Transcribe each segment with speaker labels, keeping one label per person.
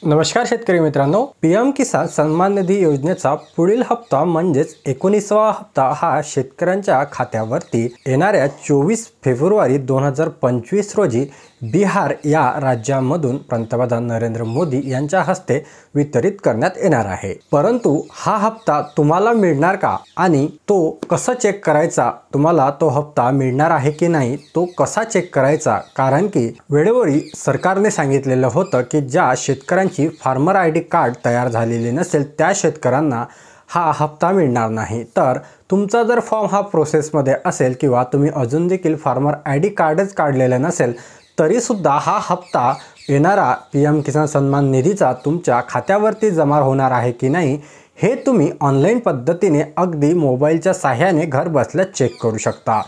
Speaker 1: नमस्कार शेतकरी मित्रांनो, पीएम किसान सन्मान निधी योजनेचा पुढील हप्ता म्हणजेच 19वा हप्ता हा शेतकऱ्यांच्या खात्यावरती येणाऱ्या 24 फेब्रुवारी 2025 रोजी बिहार या राज्यामधून पंतप्रधान नरेंद्र मोदी यांच्या हस्ते वितरित करण्यात येणार आहे। परंतु हा हप्ता तुम्हाला मिळणार का आणि तो कसा चेक करायचा, तुम्हाला तो हप्ता मिळणार आहे की नाही तो कसा चेक करायचा, कारण की वेळोवेळी सरकारने सांगितलेलं होतं की ज्या शेतकऱ्यांची फार्मर आयडी कार्ड तयार झालेले नसेल त्या शेतकऱ्यांना हा हप्ता मिळणार नाही। तर तुमचा जर फॉर्म हा प्रोसेसमध्ये असेल किंवा तुम्ही अजून देखील फार्मर आयडी कार्डच काढलेलं नसेल तरी सुद्धा हा हप्ता येणारा पीएम किसान सन्मान निधीचा तुमच्या खात्यावरती जमा होणार आहे की नाही हे तुम्ही ऑनलाईन पद्धतीने अगदी मोबाईलच्या सहाय्याने घर बसल्या चेक करू शकता।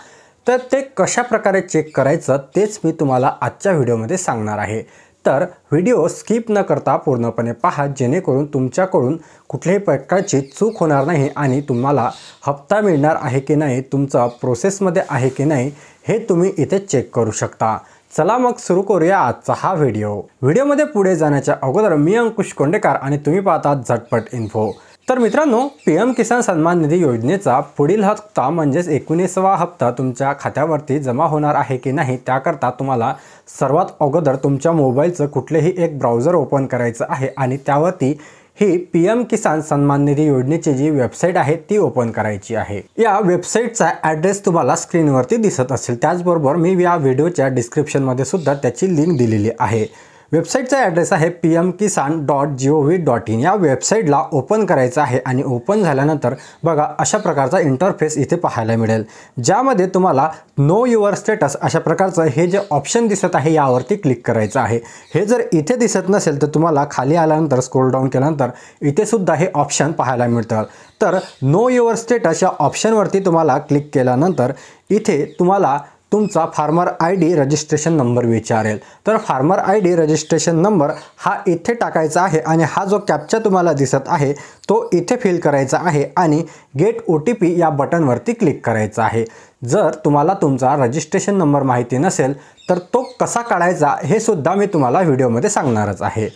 Speaker 1: तर ते कशा प्रकारे चेक करायचं तेच मी तुम्हाला आजच्या व्हिडिओमध्ये सांगणार आहे। तर व्हिडिओ स्किप न करता पूर्णपणे पहा, जेणेकरून तुमच्याकडून कुठल्याही प्रकारची चूक होणार नाही आणि तुम्हाला हप्ता मिळणार आहे की नाही, तुमचा प्रोसेसमध्ये आहे की नाही हे तुम्ही इथे चेक करू शकता। चला मग सुरू करूया आजचा हा व्हिडिओमध्ये पुढे जाण्याच्या अगोदर मी अंकुश कोंडेकर आणि तुम्ही पाहतात झटपट इन्फो। तर मित्रांनो, पीएम किसान सन्मान निधी योजनेचा पुढील हप्ता म्हणजेच 19वा हप्ता तुमच्या खात्यावरती जमा होणार आहे की नाही त्याकरता तुम्हाला सर्वात अगोदर तुमच्या मोबाईलचं कुठलेही एक ब्राउझर ओपन करायचं आहे आणि त्यावरती ही पीएम किसान सन्मान निधी योजनेची जी वेबसाईट आहे ती ओपन करायची आहे। या वेबसाईटचा ॲड्रेस तुम्हाला स्क्रीनवरती दिसत असेल, त्याचबरोबर मी या व्हिडिओच्या डिस्क्रिप्शनमध्ये सुद्धा त्याची लिंक दिलेली आहे। वेबसाईटचा ॲड्रेस आहे pmkisan.gov.in। या वेबसाईटला ओपन करायचं आहे आणि ओपन झाल्यानंतर बघा अशा प्रकारचा इंटरफेस इथे पाहायला मिळेल, ज्यामध्ये तुम्हाला नो युअर स्टेटस अशा प्रकारचं हे जे ऑप्शन दिसत आहे यावरती क्लिक करायचं आहे। हे जर इथे दिसत नसेल तर तुम्हाला खाली आल्यानंतर स्क्रोल डाऊन केल्यानंतर इथे सुद्धा हे ऑप्शन पाहायला मिळतात। तर नो युअर स्टेटस या ऑप्शनवरती तुम्हाला क्लिक केल्यानंतर इथे तुम्हाला तुमचा फार्मर आयडी रजिस्ट्रेशन नंबर विचारेल। तर फार्मर आयडी रजिस्ट्रेशन नंबर हा इथे टाकायचा आहे आणि हा जो कॅप्चा तुम्हाला दिसत आहे तो इथे फिल करायचा आहे आणि गेट OTP या बटनवरती क्लिक करायचा आहे। जर तुम्हाला तुमचा रजिस्ट्रेशन नंबर माहिती नसेल तर तो कसा काढायचा हे सुद्धा मी तुम्हाला व्हिडिओमध्ये सांगणारच आहे।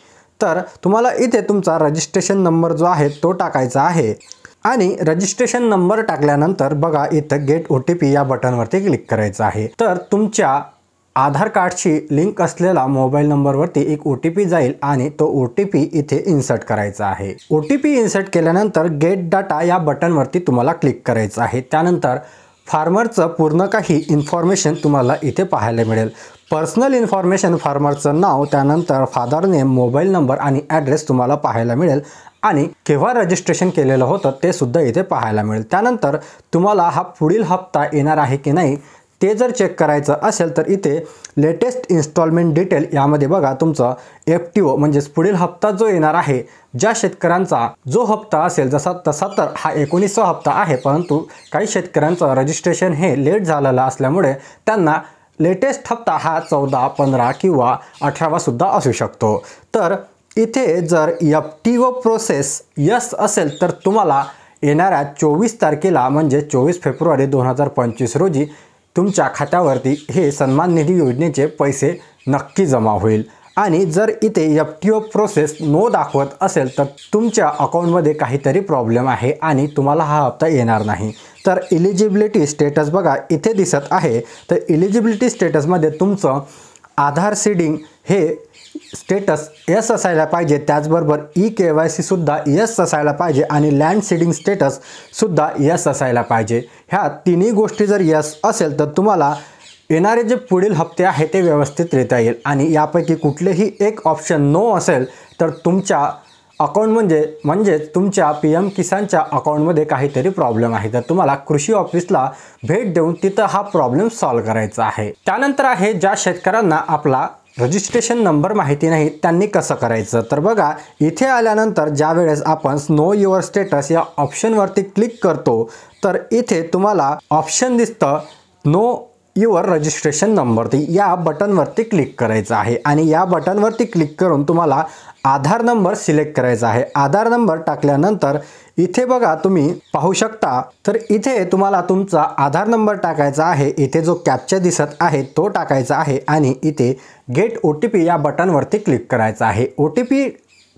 Speaker 1: तर तुम्हाला इथे तुमचा रजिस्ट्रेशन नंबर जो आहे तो टाकायचा आहे आणि रजिस्ट्रेशन नंबर टाकल्यानंतर बघा इथं गेट OTP या बटनवरती क्लिक करायचं आहे। तर तुमच्या आधार कार्डची लिंक असलेला मोबाईल नंबरवरती एक OTP जाईल आणि तो OTP इथे इन्सर्ट करायचा आहे। OTP इन्सर्ट केल्यानंतर गेट डाटा या बटनवरती तुम्हाला क्लिक करायचं आहे। त्यानंतर फार्मरचं पूर्ण काही इन्फॉर्मेशन तुम्हाला इथे पाहायला मिळेल। पर्सनल इन्फॉर्मेशन, फार्मरचं नाव, त्यानंतर फादर नेम, मोबाईल नंबर आणि ॲड्रेस तुम्हाला पाहायला मिळेल आणि केव्हा रजिस्ट्रेशन केलेलं होतं ते सुद्धा इथे पाहायला मिळेल। त्यानंतर तुम्हाला हा पुढील हप्ता येणार आहे की नाही ते जर चेक करायचं असेल तर इथे लेटेस्ट इन्स्टॉलमेंट डिटेल यामध्ये बघा तुमचं FTO म्हणजेच पुढील हप्ता जो येणार आहे, ज्या शेतकऱ्यांचा जो हप्ता असेल तसा तर हा 19वा हप्ता आहे, परंतु काही शेतकऱ्यांचं रजिस्ट्रेशन हे लेट झालेलं असल्यामुळे त्यांना लेटेस्ट हप्ता हा 14, 15 किंवा 18वा सुद्धा असू शकतो। तर इथे जर FTO प्रोसेस यस असेल तर तुम्हाला येणाऱ्या 24 तारखेला म्हणजे 24 फेब्रुवारी 2025 रोजी तुमच्या खात्यावरती हे सन्मान निधी योजनेचे पैसे नक्की जमा होईल। आणि जर इथे FTO प्रोसेस नो दाखवत असेल तर तुमच्या अकाउंटमध्ये काहीतरी प्रॉब्लेम आहे आणि तुम्हाला हा हप्ता येणार नाही। तर इलिजिबिलिटी स्टेटस बघा इथे दिसत आहे। तर इलिजिबिलिटी स्टेटसमध्ये तुमचं आधार सीडिंग हे स्टेटस यस असायला पाहिजे, त्याचबरोबर KYC सुद्धा यस असायला पाहिजे आणि लँड सीडिंग स्टेटस सुद्धा यस असायला पाहिजे। ह्या तिन्ही गोष्टी जर यस असेल तर तुम्हाला येणारे जे पुढील हप्ते आहे ते व्यवस्थितरित्या येईल आणि यापैकी कुठलेही एक ऑप्शन नो असेल तर तुमच्या अकाउंट म्हणजेच तुमच्या पीएम किसानच्या अकाउंटमध्ये काहीतरी प्रॉब्लेम आहे। तर तुम्हाला कृषी ऑफिसला भेट देऊन तिथं हा प्रॉब्लेम सॉल्व्ह करायचा आहे। त्यानंतर आहे ज्या शेतकऱ्यांना आपला रजिस्ट्रेशन नंबर माहिती नाही त्यांनी कसं करायचं। तर बघा इथे आल्यानंतर ज्या वेळेस आपण नो युअर स्टेटस या ऑप्शनवरती क्लिक करतो तर इथे तुम्हाला ऑप्शन दिसतं नो युअर रजिस्ट्रेशन नंबर, या बटनवरती क्लिक करायचं आहे आणि या बटनवरती क्लिक करून तुम्हाला आधार नंबर सिलेक्ट करायचा आहे। आधार नंबर टाकल्यानंतर इथे बघा तुम्ही पाहू शकता, तर इथे तुम्हाला तुमचा आधार नंबर टाकायचा आहे। इथे जो कॅप्चा दिसत आहे तो टाकायचा आहे आणि इथे गेट OTP या बटनवरती क्लिक करायचा आहे। OTP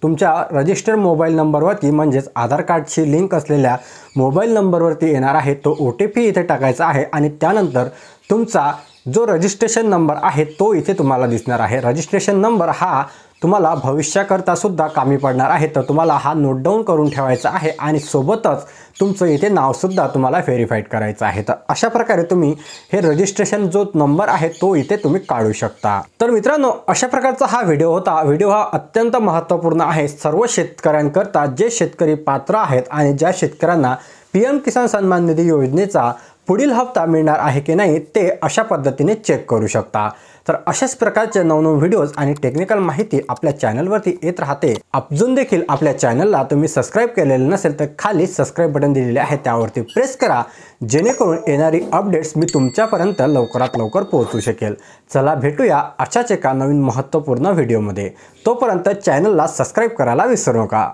Speaker 1: तुमच्या रजिस्टर्ड मोबाईल नंबरवरती म्हणजेच आधार कार्डची लिंक असलेल्या मोबाईल नंबरवरती येणार आहे। तो OTP इथे टाकायचा आहे आणि त्यानंतर तुमचा जो रजिस्ट्रेशन नंबर आहे तो इथे तुम्हाला दिसणार आहे। रजिस्ट्रेशन नंबर हा तुम्हाला भविष्याकरता सुद्धा कामी पडणार आहे, तर तुम्हाला हा नोट डाऊन करून ठेवायचा आहे आणि सोबतच तुमचं इथे नावसुद्धा तुम्हाला व्हेरीफाईड करायचं आहे। तर अशा प्रकारे तुम्ही हे रजिस्ट्रेशन जो नंबर आहे तो इथे तुम्ही काढू शकता। तर मित्रांनो, अशा प्रकारचा हा व्हिडिओ होता। व्हिडिओ हा अत्यंत महत्त्वपूर्ण आहे सर्व शेतकऱ्यांकरता, जे शेतकरी पात्र आहेत आणि ज्या शेतकऱ्यांना PM किसान सन्मान निधी योजनेचा पुढील हप्ता मिळणार आहे की नाही ते अशा पद्धतीने चेक करू शकता। तर अशाच प्रकारचे नवनवीन व्हिडिओज आणि टेक्निकल माहिती आपल्या चॅनलवरती येत राहते। अजून देखील आपल्या चॅनलला तुम्ही सबस्क्राईब केलेले नसेल तर खाली सबस्क्राईब बटन दिलेले आहे, त्यावरती प्रेस करा, जेणेकरून येणारी अपडेट्स मी तुमच्यापर्यंत लवकरात लवकर पोहोचू शकेल। चला भेटूया अशाच एका नवीन महत्त्वपूर्ण व्हिडिओमध्ये। तोपर्यंत चॅनलला सबस्क्राईब करायला विसरू नका।